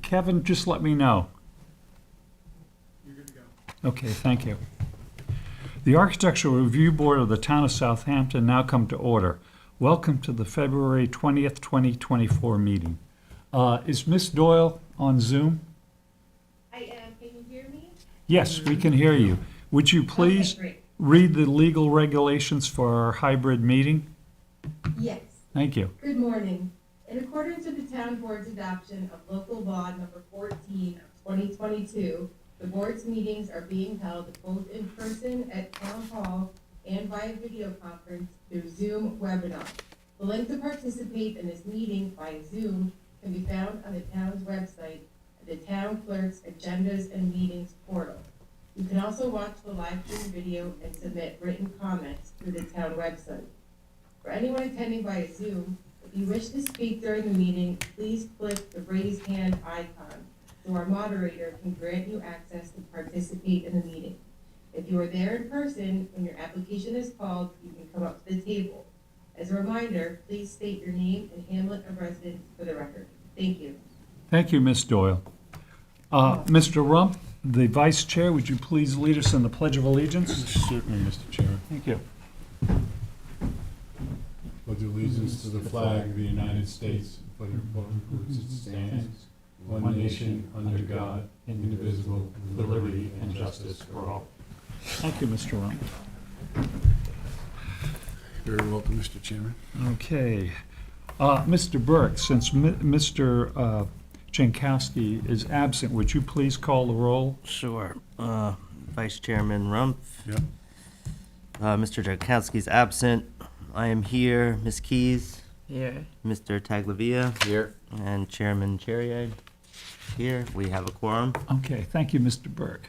Kevin, just let me know. You're good to go. Okay, thank you. The Architectural Review Board of the Town of Southampton now come to order. Welcome to the February 20th, 2024 meeting. Is Ms. Doyle on Zoom? I am. Can you hear me? Yes, we can hear you. Would you please Okay, great. read the legal regulations for our hybrid meeting? Yes. Thank you. Good morning. In accordance with the town board's adoption of local law number 14 of 2022, the board's meetings are being held both in person at Town Hall and via video conference through Zoom webinar. The link to participate in this meeting via Zoom can be found on the town's website at the town clerk's agendas and meetings portal. You can also watch the live stream video and submit written comments through the town website. For anyone attending via Zoom, if you wish to speak during the meeting, please click the raise hand icon so our moderator can grant you access to participate in the meeting. If you are there in person, when your application is called, you can come up to the table. As a reminder, please state your name and hamlet of residence for the record. Thank you. Thank you, Ms. Doyle. Mr. Rump, the Vice Chair, would you please lead us in the Pledge of Allegiance? Certainly, Mr. Chair. Thank you. Pledge allegiance to the flag of the United States, for the republic for which it stands, one nation, under God, indivisible, with liberty and justice for all. Thank you, Mr. Rump. Very welcome, Mr. Chairman. Okay. Mr. Burke, since Mr. Jankowski is absent, would you please call the roll? Sure. Vice Chairman Rumpf. Yep. Mr. Jankowski's absent. I am here. Ms. Keys. Here. Mr. Taglavia. Here. And Chairman Cherrier. Here. We have a quorum. Okay, thank you, Mr. Burke.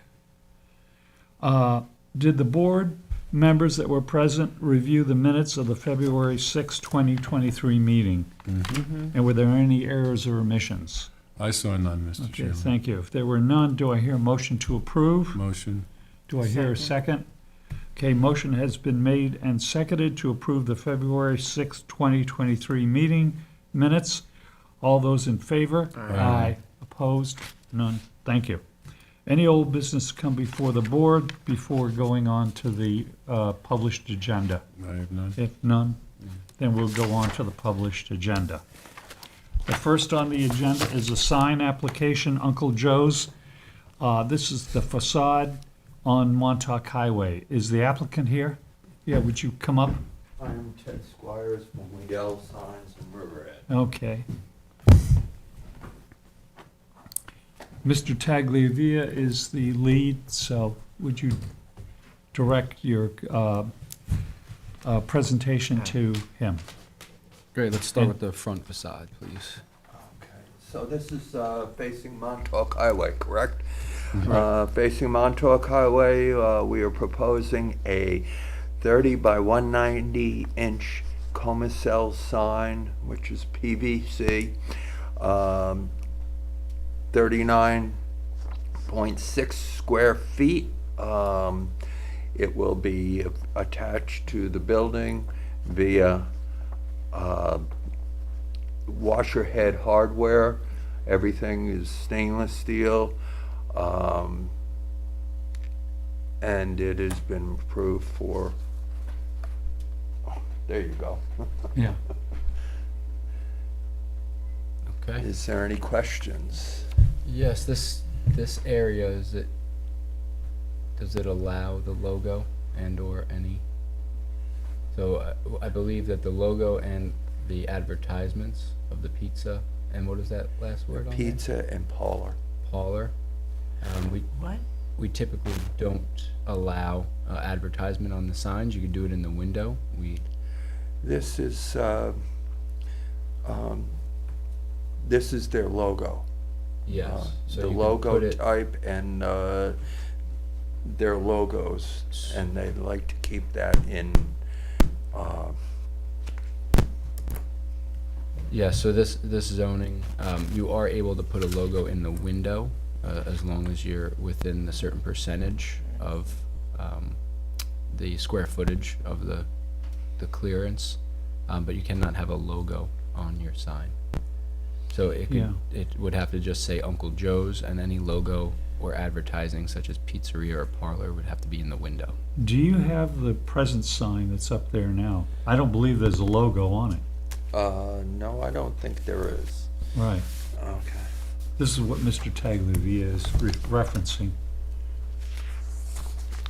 Did the board members that were present review the minutes of the February 6, 2023 meeting? And were there any errors or omissions? I saw none, Mr. Okay, Chairman. thank you. If there were none, do I hear a motion to approve? Motion. Do I hear a second? Okay, motion has been made and seconded to approve the February 6, 2023 meeting minutes. All those in favor? Aye. Opposed? None. Thank you. Any old business come before the board before going on to the published agenda? I have none. If none, then we'll go on to the published agenda. The first on the agenda is a sign application, Uncle Joe's. This is the facade on Montauk Highway. Is the applicant here? Yeah, would you come up? I'm Ted Squires from Miguel Signs in Riverhead. Okay. Mr. Tagliavia is the lead, so would you direct your presentation to him? Great, let's start with the front facade, please. Okay, so this is facing Montauk Highway, correct? Right. Facing Montauk Highway, we are proposing a 30 by 190 inch Comacel sign, which is PVC, 39.6 square feet. It will be attached to the building via washer head hardware. Everything is stainless steel, and it has been approved for, there you go. Yeah. Okay. Is there any questions? Yes, this area, does it allow the logo and or any? So I believe that the logo and the advertisements of the pizza, and what is that last word on there? Pizza and parlor. Parlor. We typically don't allow advertisement on the signs. You could do it in the window. This is their logo. Yes. So The you could logo put it- type and their logos, and they like to keep that in. Yeah, so this zoning, you are able to put a logo in the window as long as you're within a certain percentage of the square footage of the clearance, but you cannot have a logo on your sign. So it Yeah. could, it would have to just say Uncle Joe's, and any logo or advertising such as pizzeria or parlor would have to be in the window. Do you have the present sign that's up there now? I don't believe there's a logo on it. No, I don't think there is. Right. Okay. This is what Mr. Tagliavia is referencing.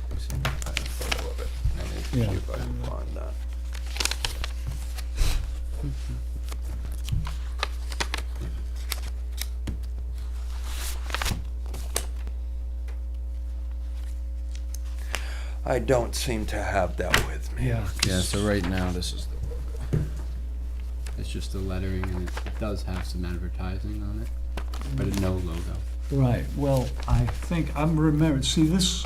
Let me see if I have a photo of it. Let me see Yeah. if I can find that. I don't seem to have that with me. Yeah. Yeah, so right now, this is the logo. It's just the lettering, and it does have some advertising on it, but no logo. Right, well, I think, I'm remembering, see, this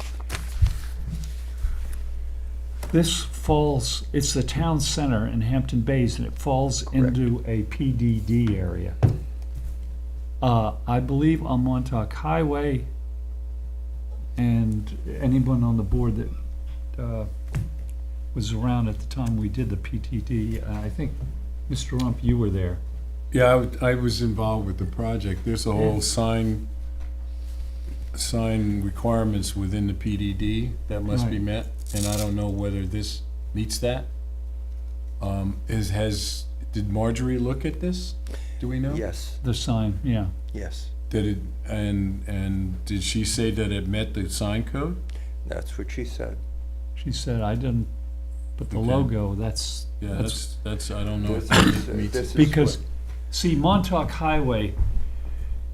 falls, it's the town center in Hampton Bays, and it falls into a PDD area. I believe on Montauk Highway, and anyone on the board that was around at the time we did the PTD, I think, Mr. Rump, you were there. Yeah, I was involved with the project. There's a whole sign requirements within the PDD that must be Right. met, and I don't know whether this meets that. Did Marjorie look at this? Do we know? Yes, The sign, yeah. yes, Did it, and did she say that it met the sign code? that's what she said. She said, I didn't, but the Okay. logo, that's, Yeah, that's, I don't know if This is- it meets this it. is because, what- see, Montauk Highway,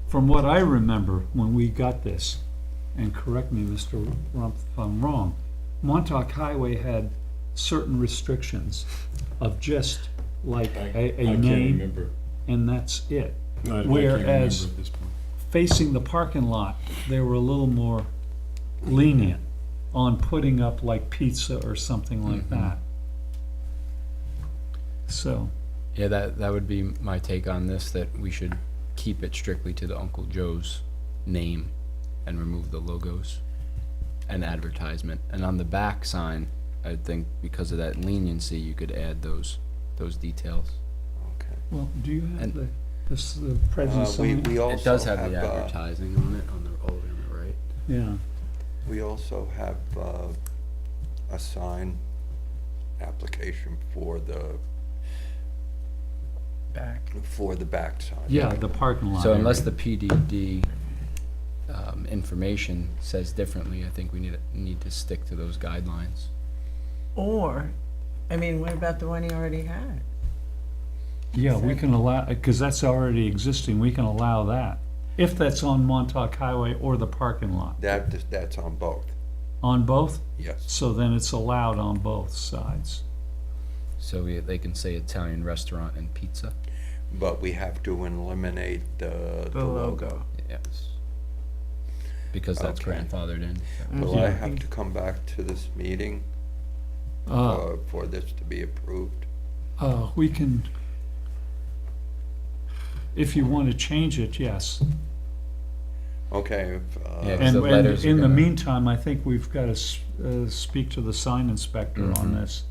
from what I remember when we got this, and correct me, Mr. Rump, if I'm wrong, Montauk Highway had certain restrictions of just like I a can't name, remember. and that's it. I can't remember Whereas- at this point. Facing the parking lot, they were a little more lenient on putting up like pizza or something like that. So, Yeah, that would be my take on this, that we should keep it strictly to the Uncle Joe's name and remove the logos and advertisement. And on the back sign, I think because of that leniency, you could add those details. Okay. well, do you have And- the present sign? We also It does have the have, advertising on it, over on the right. Yeah, we also have a sign application for the back sign. yeah, the parking lot. So unless area. the PDD information says differently, I think we need to stick to those guidelines. Or, I mean, what about the one he already had? Yeah, we can allow, because that's already existing, we can allow that. If that's on Montauk Highway or the parking lot. That's on both, On both? yes. So then it's allowed on both sides. So they can say Italian restaurant and pizza. But we have to eliminate the logo. Yes. Because that's Okay. grandfathered in. Will I Yeah. have to come back to this meeting for this to be approved? We can, if you want to change it, yes. Okay, Yeah, 'cause And the letters are in the gonna- meantime, I think we've got to speak to the sign inspector on Mhm. this.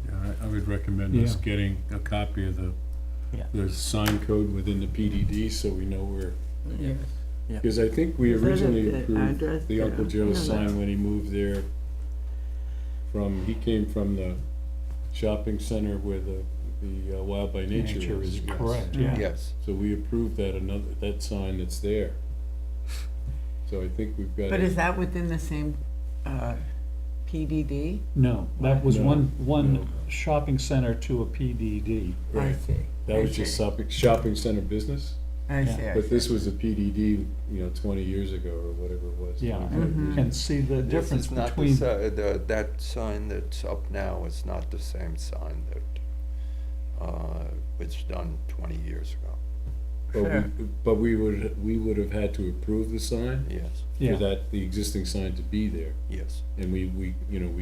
Yeah, I would recommend us Yeah. getting a copy of Yeah. the sign code within the PDD, so we know where, Yes. because I think we Is that originally the approved address the there? Uncle Joe's No, no. sign when he moved there he came from the shopping center where the Wild by Nature Nature is yes. correct, yeah. yes, So we approved that sign that's there. So I think we've got. But is that within the same PDD? No, that was No, one no. shopping center to a PDD. I Right. see. That was I just see. shopping center business, I see, I but see. this was a PDD, 20 years ago or whatever it was. Yeah, 25 Mhm. years and see the this difference is not between, that sign that's up now is not the same sign that was done 20 years ago. But we would have had to approve the sign Yes, yeah, for the existing sign to be there. yes, And we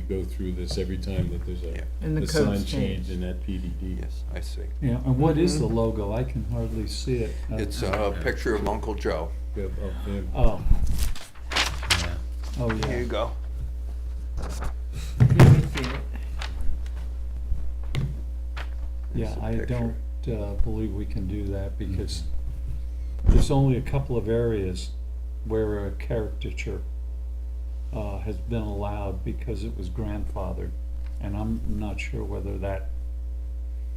go through this every time that there's Yeah. And the a sign code's change changed. in that PDD. yes, I see. yeah, and what is the Mhm. logo? I can hardly see it. It's a picture of Uncle Joe. Yeah, of him. Oh, Yeah. oh, Here yeah. you go. Let me see it. Yeah, There's a I picture. don't believe we can do that because there's only a couple of areas where a caricature has been allowed because it was grandfathered. And I'm not sure whether that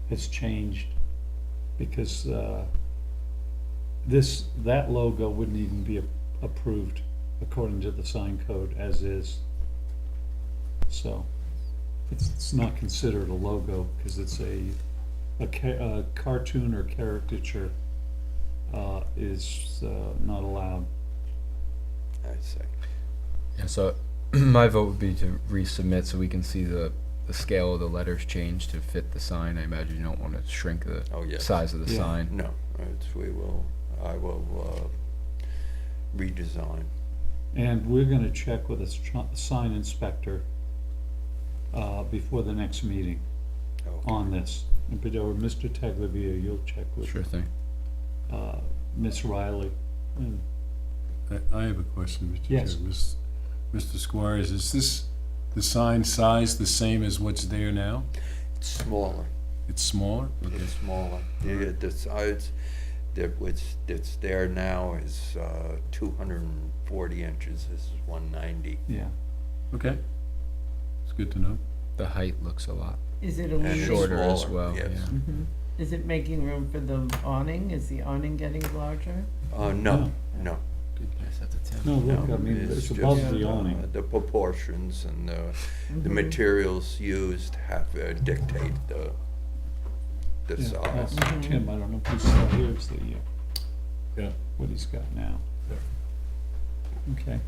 has changed, because that logo wouldn't even be approved according to the sign code as is. So it's not considered a logo because it's a cartoon or caricature is not allowed. I see. Yeah, so my vote would be to resubmit so we can see the scale of the letters change to fit the sign. I imagine you don't want to shrink the Oh, yes. size of the Yeah. sign. No, I will redesign. And we're gonna check with a sign inspector before the next meeting Okay. on this. But, or Mr. Taglavia, you'll check with Sure thing. Miss Riley. And I have a question, Mr. Yes. Chair. Mr. Squires, is this, the sign size the same as what's there now? It's smaller. It's smaller? Okay. It's smaller. The size that's there now is 240 inches. This is 190. yeah, Okay. It's good to know. The height looks a lot Is it And a it's shorter as smaller, well. yes. Yeah. Mhm. Is it making room for the awning? Is the awning getting larger? No, no. Good guess at the tip. no, look, I No, mean, it's it's just, above the awning. The proportions and the Mhm. materials used have dictate the Yeah, size. Tim, I don't know if you saw, here's the, Yeah. what he's got now. Okay.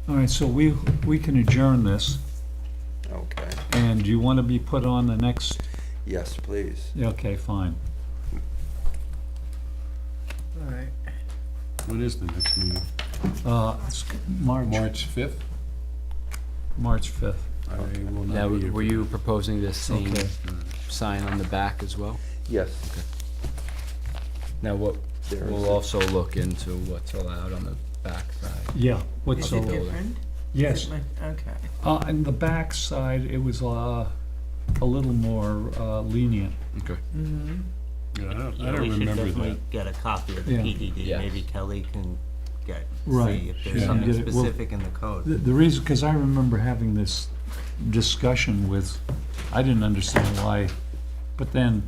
All right, so we can adjourn this, Okay. and do you want to be put on the next? Yes, please. Yeah, okay, fine. All right. What is the next meeting? It's March March 5th? 5th. I will Now, not be here. were for you that. proposing this same Okay. sign on the back as well? Yes. Now, what There we'll is a- also look into what's allowed on the back side. Yeah, what's Is the, it building. different? yes, Is it like- Okay. on the back side, it was a little more lenient. Okay. Mm-hmm. Yeah, I don't Yeah, we should remember definitely that. get a copy of the Yeah. PDD. Yeah. Maybe Kelly can get, Right. see if Yeah. there's something Get it- well, specific in the code. The reason, because I remember having this discussion with, I didn't understand why, but then,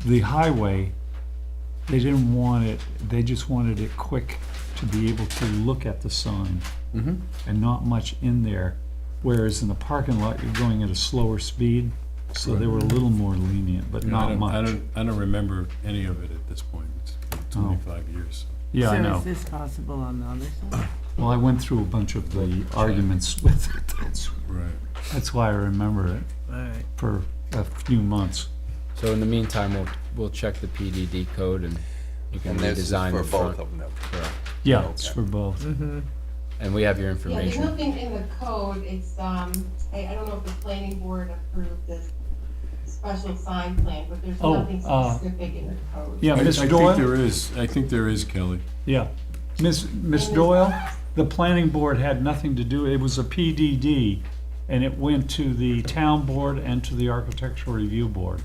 the highway, they didn't want it, they just wanted it quick to be able to look at the sign Mm-hmm. and not much in there. Whereas in the parking lot, you're going at a slower speed, so they were a little more lenient, but not much. I don't remember any of it at this point. It's been 25 years. Yeah, I So know. is this possible on the other side? Well, I went through a bunch of the arguments with it. Right. That's why I remember it All right. for a few months. So in the meantime, we'll check the PDD code and you can And this is redesign for the both front. of them. Correct. Yeah, Okay. it's for both. Mm-hmm. And we have your Yeah, there's information. nothing in the code, it's, I don't know if the planning board approved this special sign plan, but there's Oh, nothing specific in the code. Yeah, I Miss think Doyle? I think there is, Kelly. Yeah. Miss Doyle, the planning board had nothing to do, it was a PDD, and it went to the town board and to the architectural review board.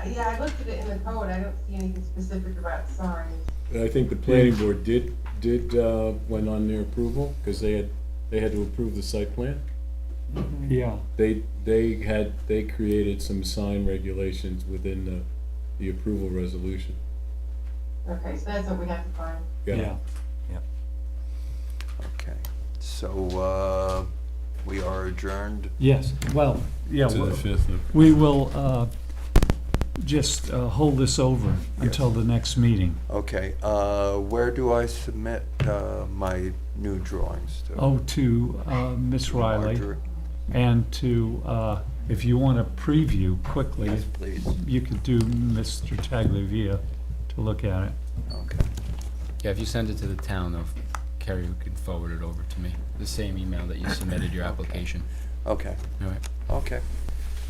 Yeah, I looked at it in the code, I don't see anything specific about signs. I think the planning board did went on their approval, because they had to approve the site plan. Yeah. They created some sign regulations within the approval resolution. Okay, so that's what we have to find. Yeah. Okay. So, we are adjourned. Yes, well, yeah, To the 5th of, we will just hold this over until the next meeting. Okay, where do I submit my new drawings to? Oh, to Miss Riley, Marjorie? and to, if you want to preview quickly, Yes, please. you could do Mr. Taglavia to look at it. Okay. Yeah, if you send it to the town, Carrie can forward it over to me. The same email that you submitted your application. Okay, All right. okay.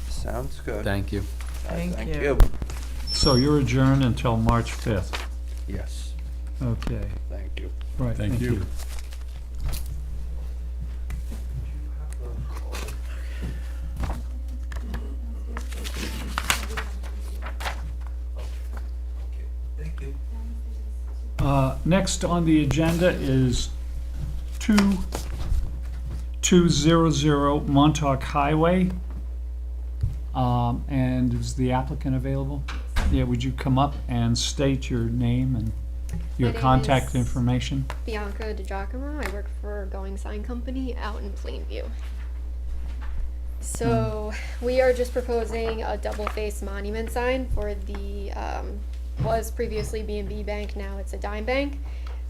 Sounds good. Thank you. Thank you. So you're adjourned until March 5th. Yes, Okay, thank you. right, Thank thank you. you. Next on the agenda is 2200 Montauk Highway. And is the applicant available? Yeah, would you come up and state your name and your My name contact is- information? Bianca DiGiacomo. I work for Going Sign Company out in Plainview. So we are just proposing a double-faced monument sign for the, was previously B&B Bank, now it's a Dime Bank.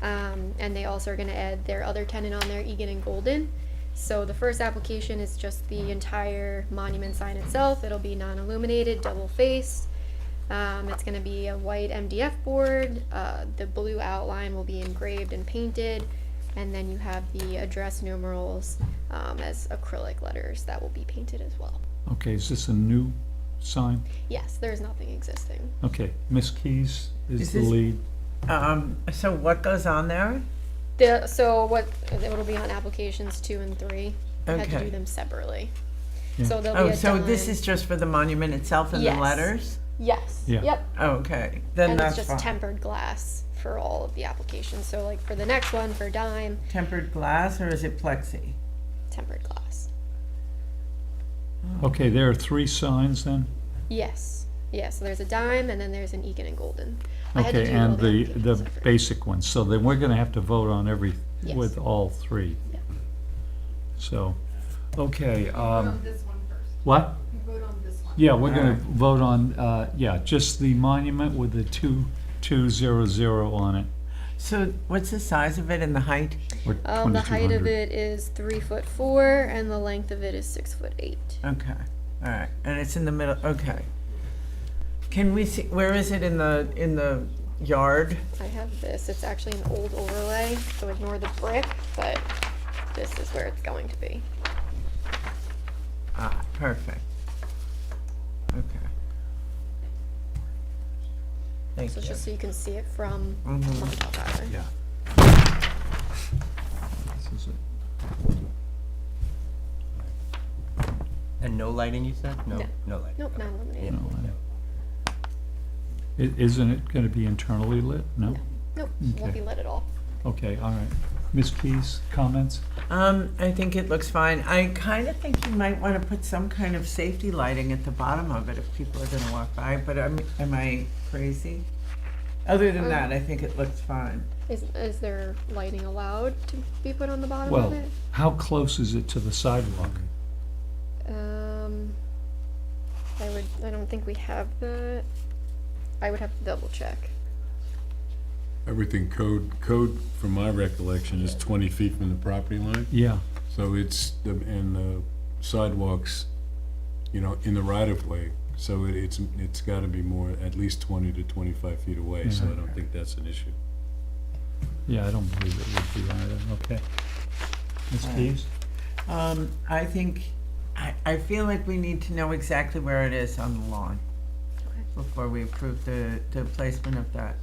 And they also are gonna add their other tenant on there, Egan and Golden. So the first application is just the entire monument sign itself. It'll be non-illuminated, double-faced. It's gonna be a white MDF board. The blue outline will be engraved and painted. And then you have the address numerals as acrylic letters that will be painted as well. Okay, is this a new sign? Yes, there's nothing existing. Okay, Ms. Keys is Is the this- lead. So what goes on there? So what, it'll be on applications 2 and 3. I had to Okay. do them separately. Yeah. So there'll be Oh, a so this dime. is just for the monument itself and the Yes. letters? Yes, Yeah. yep. Okay, then And it's that's just fine. tempered glass for all of the applications. So like for the next one, for dime, Tempered glass, or is it plexi? tempered glass. Okay, there are 3 signs then? Yes. Yeah, so there's a dime and then there's an Egan and Golden. I had to Okay, do all and the applications separate. basic ones, so then we're gonna have to vote on Yes. with all 3. Yeah. So, okay, This one first. what? You vote on this one. Yeah, we're gonna Alright. vote on, just the monument with the 2200 on it, So what's the size of it and the height? or The height of 2200. it is 3'4" and the length of it is 6'8". Okay, all right, and it's in the middle, okay. Can we see, where is it in the yard? I have this. It's actually an old overlay, so ignore the brick, but this is where it's going to be. Ah, perfect. Okay. Thank So you. just so you can see it from Mhm. Montauk Highway. Yeah. This is it. And no lighting, you said? No. No lighting. Nope, not illuminated. No, Isn't it gonna be internally lit? No? Nope, won't be lit at all. Okay, all right. Ms. Keys, comments? I think it looks fine. I kind of think you might want to put some kind of safety lighting at the bottom of it if people are gonna walk by, but am I crazy? Other than that, I think it looks fine. Is there lighting allowed to be put on the bottom Well, of it? how close is it to the sidewalk? I don't think we have that. I would have to double check. Everything code from my recollection is 20 feet from the property line. Yeah, So it's, and the sidewalks, in the right of way. So it's gotta be more, at least 20 to 25 feet away, so I don't think that's an issue. yeah, I don't believe it would be either, okay. Ms. Keys? I think, I feel like we need to know exactly where it is on the lawn Okay. before we approve the placement of that.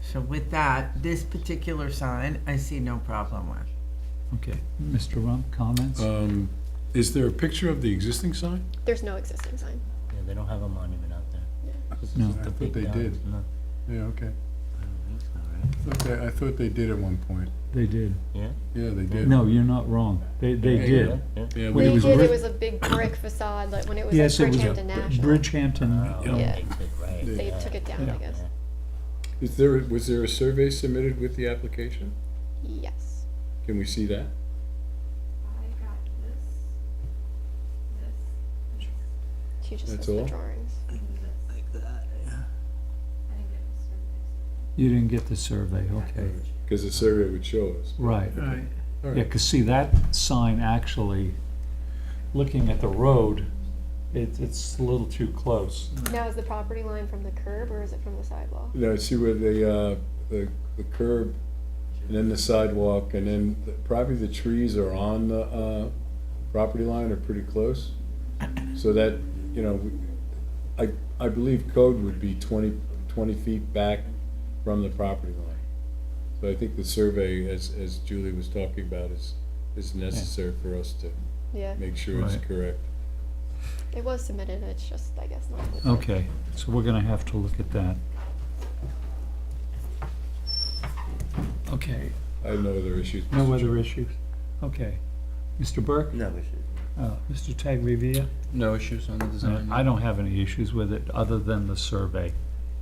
So with that, this particular sign, I see no problem with. Okay, Mr. Rump, comments? Is there a picture of the existing sign? There's no existing sign. Yeah, they don't have a monument out there. No. I thought they did. No, Yeah, okay. I don't think so, right? I thought they did at one point. They did. Yeah? Yeah, they did. No, you're not wrong. They Yeah, did. Yeah? Yeah, When They it was did, brick- it was a big brick facade, like when it was Yes, like it was Bridgehampton a National. Bridgehampton, Oh, you know, Yeah. they did, right. They yeah. took it down, I Yeah. guess. was there a survey submitted with the application? Yes. Can we see that? I got this, She just That's has the all? drawings. this. Like that, yeah. I didn't get a survey. you didn't get the survey, okay. Because the survey would show us. Right. All Yeah, right. because see, that sign actually, looking at the road, it's a little too close. Now, is the property line from the curb or is it from the sidewalk? No, see where the curb, and then the sidewalk, and then probably the trees are on the property line are pretty close. So that, I believe code would be 20 feet back from the property line. So I think the survey, as Julie was talking about, is necessary for us to Yeah. make sure it's Right. correct. It was submitted, it's just, I guess, not. listed. Okay, so we're gonna have to look at that. Okay, I have no other issues. no Mr. other Chairman. issues? Okay. Mr. Burke? No issues. Mr. Tagliavia? No issues on the design? I don't have any issues with it, other than the survey.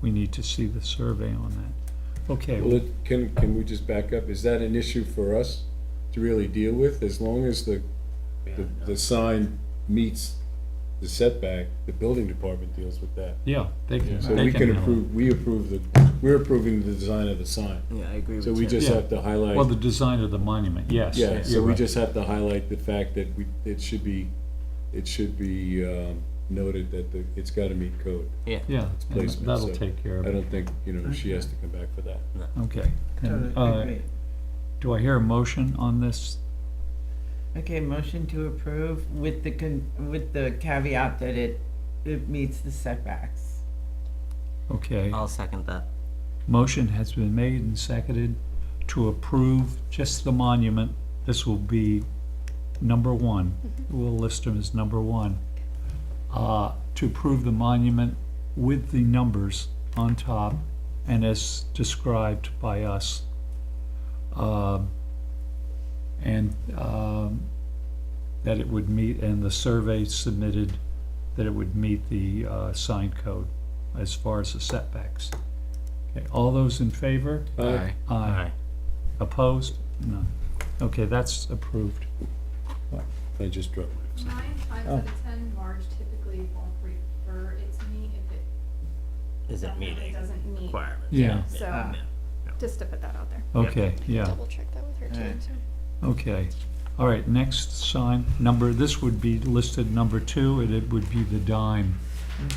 We need to see the survey on that. Okay, Well, can we just back up? Is that an issue for us to really deal with? As long as the sign meets the setback, the building department deals with that. yeah, they can, So they we can handle it. approve, we're approving the design of the sign. Yeah, I agree with So we Tim. just Yeah. have to highlight. Well, the design of the monument, yes. Yeah, so you're we right. just have to highlight the fact that it should be noted that it's gotta meet code. Yeah, It's and placement, that'll so take care of I it. don't think, she has to come back for that. Okay. And, Totally agree. do I hear a motion on this? Okay, motion to approve with with the caveat that it meets the setbacks. Okay. I'll second that. Motion has been made and seconded to approve just the monument. This will be number one. We'll list them as number one. To approve the monument with the numbers on top and as described by us. And that it would meet, and the survey submitted, that it would meet the sign code as far as the setbacks. Okay, all those in favor? Aye. Aye. Opposed? None. Okay, that's approved. I just dropped my. 9 times Oh. out of 10, Marge typically won't refer it to me if it Is it definitely meeting doesn't meet. requirements? Yeah. So, Ah. just to put that out there. Okay, yeah, Double check that with her too, Alright. so. okay. All right, next sign, this would be listed number 2, and it would be the dime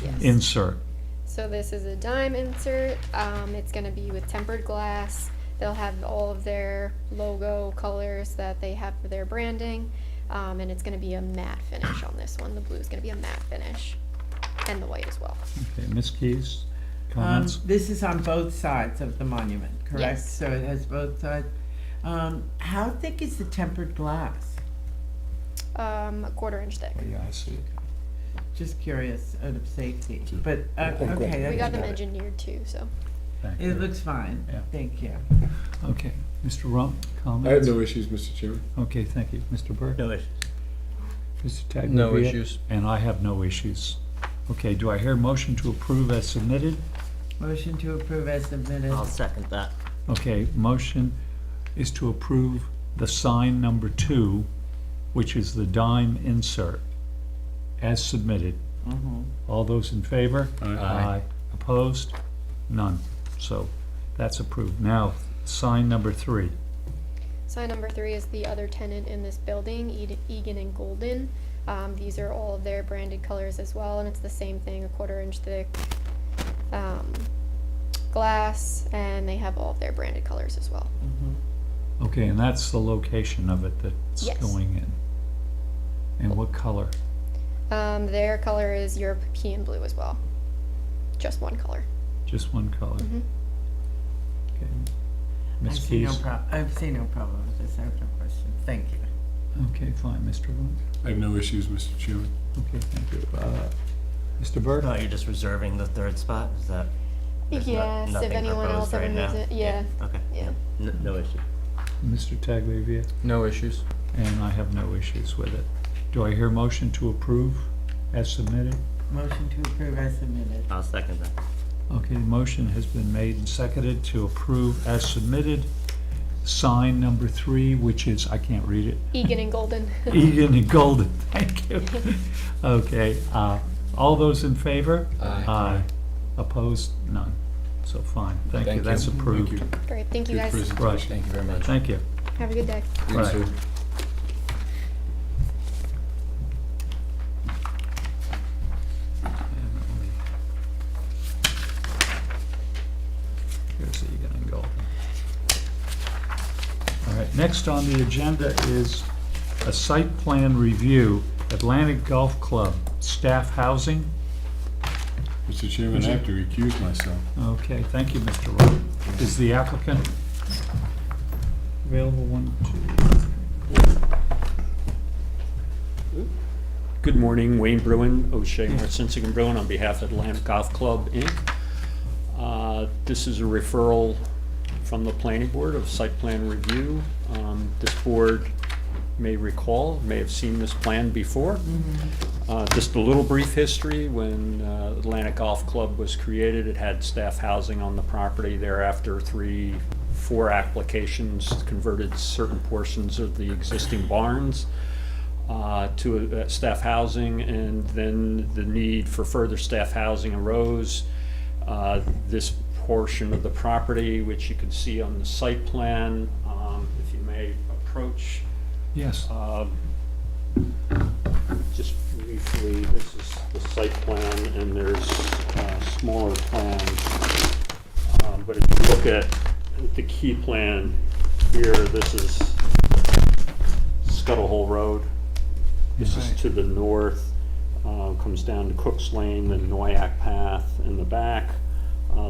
Yes. insert. So this is a dime insert. It's gonna be with tempered glass. They'll have all of their logo colors that they have for their branding. And it's gonna be a matte finish on this one. The blue is gonna be a matte finish, and the white as well. Okay, Ms. Keys, comments? This is on both sides of the monument, correct? Yes. So it has both sides. How thick is the tempered glass? A 1/4 inch thick. Yeah, I see. Just curious, out of safety, but, okay, We got that's them good. engineered too, so. Thank you. It looks fine, Yeah. thank you. Okay, Mr. Rump, comments? I have no issues, Mr. Chairman. Okay, thank you. Mr. Burke? No issues. Mr. Tagliavia? No issues. And I have no issues. Okay, do I hear a motion to approve as submitted? Motion to approve as submitted. I'll second that. Okay, motion is to approve the sign number 2, which is the dime insert, as submitted. Mhm. All those in favor? Aye. Opposed? None. So that's approved. Now, sign number 3. Sign number 3 is the other tenant in this building, Egan and Golden. These are all of their branded colors as well, and it's the same thing, a 1/4 inch thick glass, and they have all of their branded colors as well. Mhm. Okay, and that's the location of it that's Yes. going in. And what color? Their color is European blue as well. Just one color. Just one color? Mhm. Okay. I Ms. see no Keys? I see no problem with this, I have no question, thank you. Okay, fine. Mr. Rump? I have no issues, Mr. Chairman. Okay, thank you. Mr. Burke? Oh, you're just reserving the third spot? Is that? there's Yes, if nothing anyone else proposed ever right moves now? it, yeah. Okay. Yeah. No issue. Mr. Tagliavia? No issues. And I have no issues with it. Do I hear motion to approve as submitted? Motion to approve as submitted. I'll second that. Okay, the motion has been made and seconded to approve as submitted. Sign number 3, which is, I can't read it. Egan and Golden. Egan and Golden, thank you. Okay, all those in favor? Aye. Opposed? None. So fine, thank you, Thank that's you. approved. Thank you. Great, thank you Good guys. presentation. Right. Thank you very much. Thank you. Have a good day. You Right. too. Here's the Egan and Golden. All right, next on the agenda is a site plan review, Atlantic Golf Club, staff housing. Mr. Chairman, I have to recuse myself. Okay, thank you, Mr. Rowe. Is the applicant available? 1, 2, 3, 4. Good morning, Wayne Bruin, O'Shea, Marcinsick and Bruin, on behalf of Atlantic Golf Club, Inc. This is a referral from the planning board of site plan review. This board may recall, may have seen this plan before. Just a little brief history. When Atlantic Golf Club was created, it had staff housing on the property. Thereafter, 4 applications converted certain portions of the existing barns to staff housing, and then the need for further staff housing arose. This portion of the property, which you can see on the site plan, if you may approach. Yes. Just briefly, this is the site plan, and there's smaller plans. But if you look at the key plan here, this is Scuttle Hole Road. This is to the north, comes down to Cook's Lane, the Noyak Path in the back.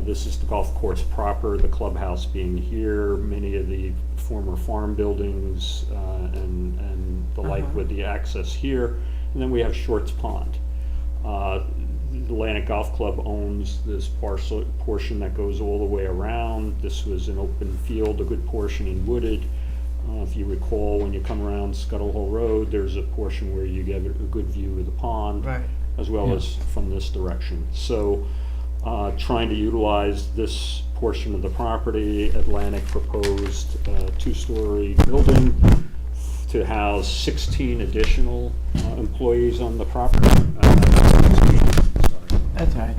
This is the golf course proper, the clubhouse being here, many of the former farm buildings and the like with the access here. And then we have Shorts Pond. The Atlantic Golf Club owns this portion that goes all the way around. This was an open field, a good portion and wooded. If you recall, when you come around Scuttle Hole Road, there's a portion where you get a good view of the pond, Right. as well as from this direction. So trying to utilize this portion of the property, Atlantic proposed a 2-story building to house 16 additional employees on the property. That's right.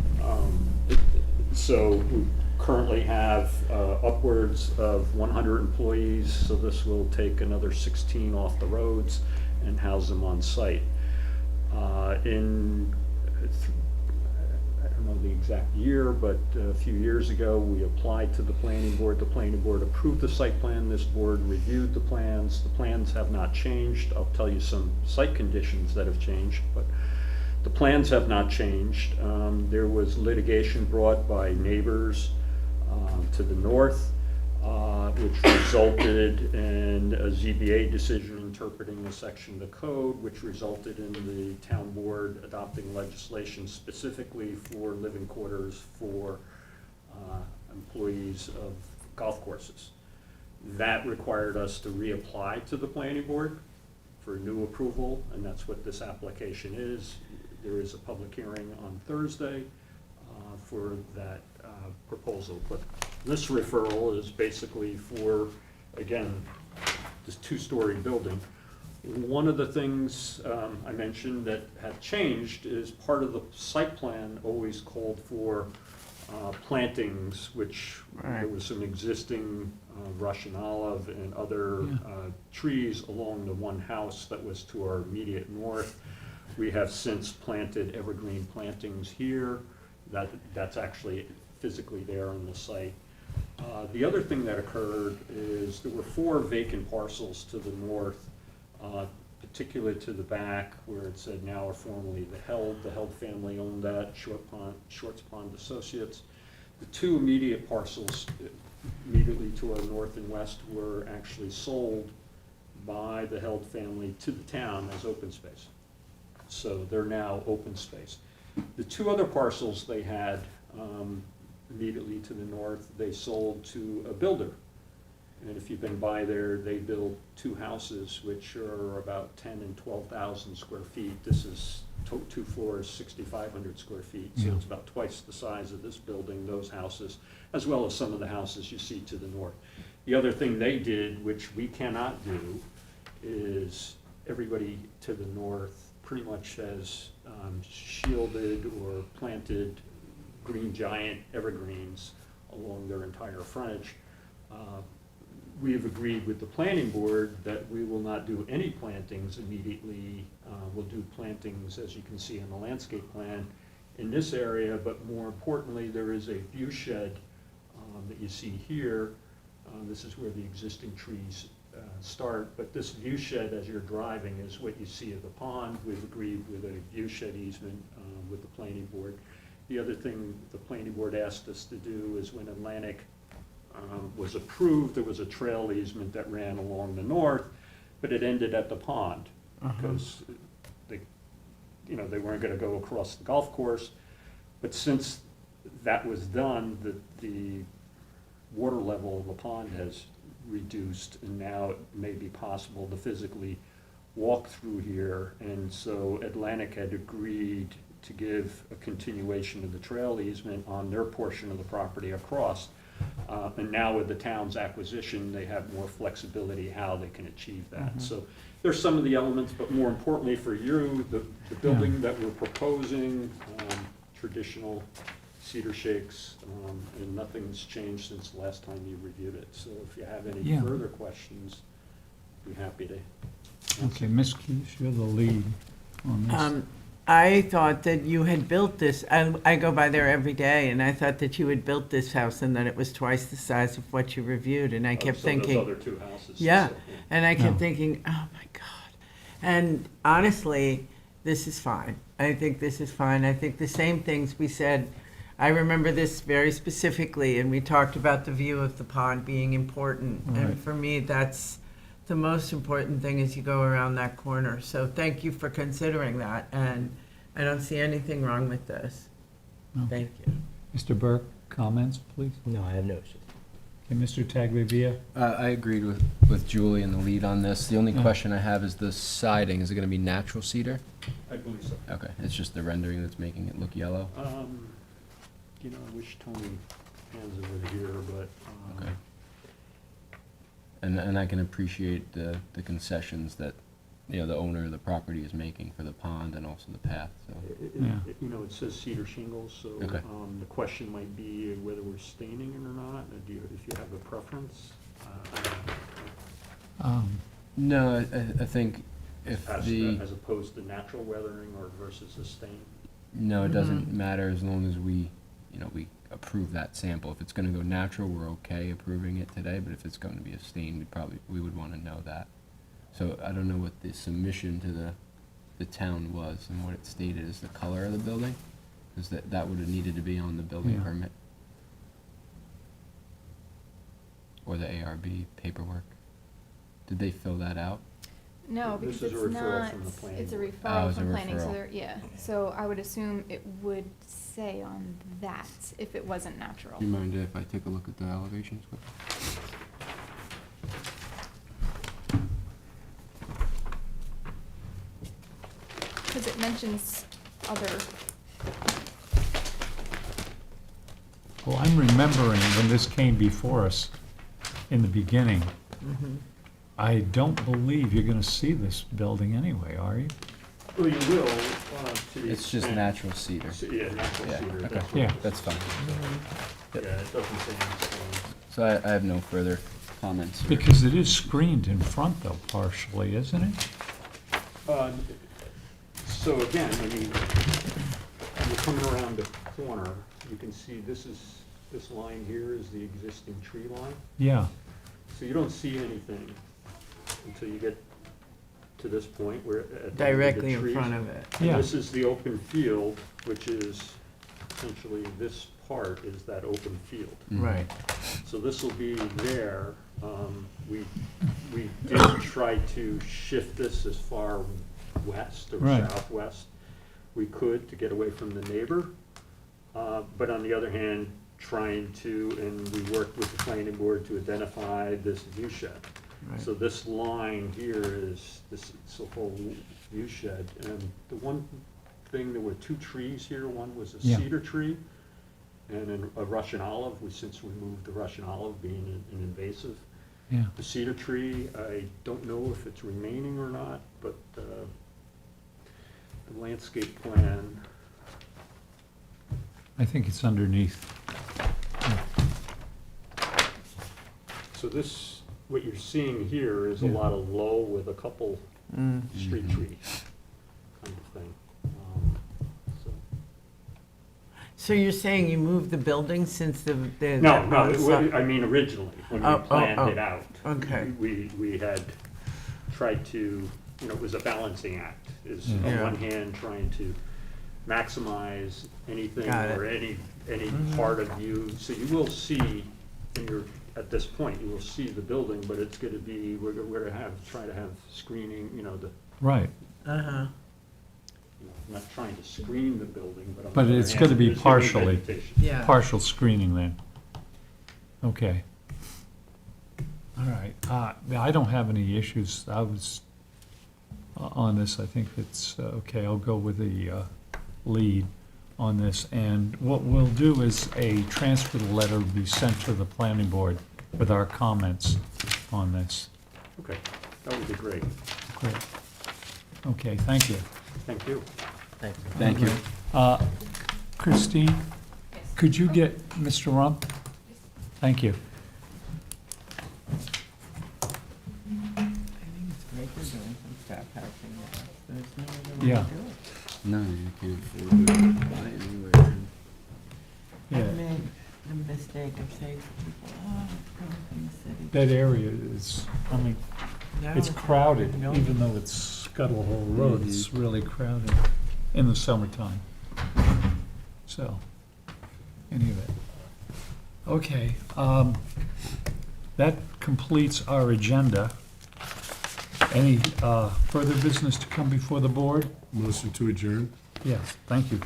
So we currently have upwards of 100 employees, so this will take another 16 off the roads and house them on site. I don't know the exact year, but a few years ago, we applied to the planning board. The planning board approved the site plan. This board reviewed the plans. The plans have not changed. I'll tell you some site conditions that have changed, but the plans have not changed. There was litigation brought by neighbors to the north, which resulted in a ZBA decision interpreting a section of the code, which resulted in the town board adopting legislation specifically for living quarters for employees of golf courses. That required us to reapply to the planning board for new approval, and that's what this application is. There is a public hearing on Thursday for that proposal. But this referral is basically for, again, this 2-story building. One of the things I mentioned that have changed is part of the site plan always called for plantings, which there was some existing Russian olive and other trees along the one house that was to our immediate north. We have since planted evergreen plantings here. That's actually physically there on the site. The other thing that occurred is there were 4 vacant parcels to the north, particularly to the back where it said now or formerly the Held. The Held family owned that, Shorts Pond Associates. The 2 immediate parcels immediately to our north and west were actually sold by the Held family to the town as open space. So they're now open space. The 2 other parcels they had immediately to the north, they sold to a builder. And if you've been by there, they build 2 houses, which are about 10 and 12,000 square feet. This is 2 floors, 6,500 square feet. So it's about twice the size of this building, those houses, as well as some of the houses you see to the north. The other thing they did, which we cannot do, is everybody to the north pretty much has shielded or planted green giant evergreens along their entire frontage. We have agreed with the planning board that we will not do any plantings immediately. We'll do plantings, as you can see in the landscape plan, in this area, but more importantly, there is a view shed that you see here. This is where the existing trees start, but this view shed as you're driving is what you see of the pond. We've agreed with a view shed easement with the planning board. The other thing the planning board asked us to do is when Atlantic was approved, there was a trail easement that ran along the north, but it ended at the pond because you know, they weren't gonna go across the golf course. But since that was done, the water level of the pond has reduced, and now it may be possible to physically walk through here. And so Atlantic had agreed to give a continuation of the trail easement on their portion of the property across. And now with the town's acquisition, they have more flexibility how they can achieve that. So there's some of the elements, but more importantly for you, the building that we're proposing, traditional cedar shakes, and nothing's changed since the last time you reviewed it. So if you have any Yeah. further questions, be happy to. Okay, Ms. Keys, you're the lead on this. I thought that you had built this, I go by there every day, and I thought that you had built this house and that it was twice the size of what you reviewed, and I kept So thinking. those other two houses. Yeah, so, and I kept No. thinking, oh my God. And honestly, this is fine. I think this is fine. I think the same things we said, I remember this very specifically, and we talked about the view of the pond being important. Right. And for me, that's the most important thing as you go around that corner. So thank you for considering that, and I don't see anything wrong with this. No. Thank you. Mr. Burke, comments, please? No, I have no issues. Okay, Mr. Tagliavia? I agreed with Julie and the lead on this. The only Yeah. question I have is the siding. Is it gonna be natural cedar? I believe so. Okay, it's just the rendering that's making it look yellow. You know, I wish Tony hands over here, but, Okay. And I can appreciate the concessions that, you know, the owner of the property is making for the pond and also the path, so. Yeah. you know, it says cedar shingles, so, Okay. the question might be whether we're staining it or not. Do you, if you have a preference? I don't know. No, I think if As opposed to natural weathering or versus a stain? no, it doesn't matter as long as we, you know, we approve that sample. If it's gonna go natural, we're okay approving it today, but if it's gonna be a stain, we would wanna know that. So I don't know what the submission to the town was and what it stated as the color of the building, because that would have needed to be on the building Yeah. permit. Or the ARB paperwork. Did they fill that out? No, This because is a it's referral not, from the planning it's a board. Oh, referral it's a from planning, so referral. there, yeah. So I would assume it would say on that if it wasn't natural. Do you mind if I take a look at the elevations quickly? Because it mentions other, Well, I'm remembering when this came before us in the beginning. I don't believe you're gonna see this building anyway, are you? Well, you will, to the It's just extent- natural cedar. Yeah, natural Yeah, cedar. okay. That's what Yeah. it is. That's fine. Yeah, it doesn't say any stain. So I have no further comments. here. Because it is screened in front though partially, isn't it? So again, I mean, you're coming around the corner, you can see this line here is the existing tree line. Yeah, So you don't see anything until you get to this point where at the end of the Directly in trees. front of it. And Yeah. this is the open field, which is essentially this part is that open field. Mhm. Right. So this will be there. We did try to shift this as far west or Right. southwest we could to get away from the neighbor. But on the other hand, trying to, and we worked with the planning board to identify this view shed. Right. So this line here is this whole view shed. And the one thing, there were two trees here. One was a Yeah. cedar tree and a Russian olive. We since removed the Russian olive being an invasive. yeah. The cedar tree, I don't know if it's remaining or not, but the landscape plan, I think it's underneath. so this, what you're seeing here is a Yeah. lot of low with a couple street Mhm. trees kind of thing. So- So you're saying you moved the building since the. No, I mean originally, when we Oh, planned it out. Okay. We had tried to, you know, it was a balancing act, is on Yeah. one hand trying to maximize anything Got it. or any Mhm. part of you. So you will see, and you're, at this point, you will see the building, but it's gonna be, we're gonna try to have screening, you know, the, Uh-huh. you know, I'm not trying to screen the building, but on the But other it's hand, gonna be there's gonna be partially. vegetation. Yeah. Partial screening then. Okay. All right, I don't have any issues. I was on this, I think it's, okay, I'll go with the lead on this. And what we'll do is a transfer letter will be sent to the planning board with our comments on this. Okay, that would be great. Great. Okay, thank you. Thank you. Thank you. Christine, could you get Mr. Rump? Thank you. I think it's great they're doing some scrap housing there. There's no other way Yeah. to do it. No, you can't afford to buy anywhere. Yeah, I made the mistake of saying to people, oh, it's coming from the city. that area is, I mean, No, it's crowded, no. even though it's Scuttle Hole Road, it's really crowded in the summertime. So, anyway. Okay, that completes our agenda. Any further business to come before the board? Motion to adjourn? Yes, thank you.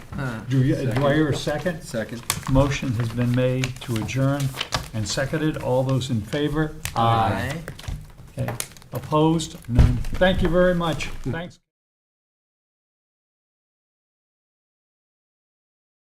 Do I hear a second? Second. Motion has been made to adjourn and seconded. All those in favor? Aye. Okay. Opposed? None. Thank you very much. Thanks.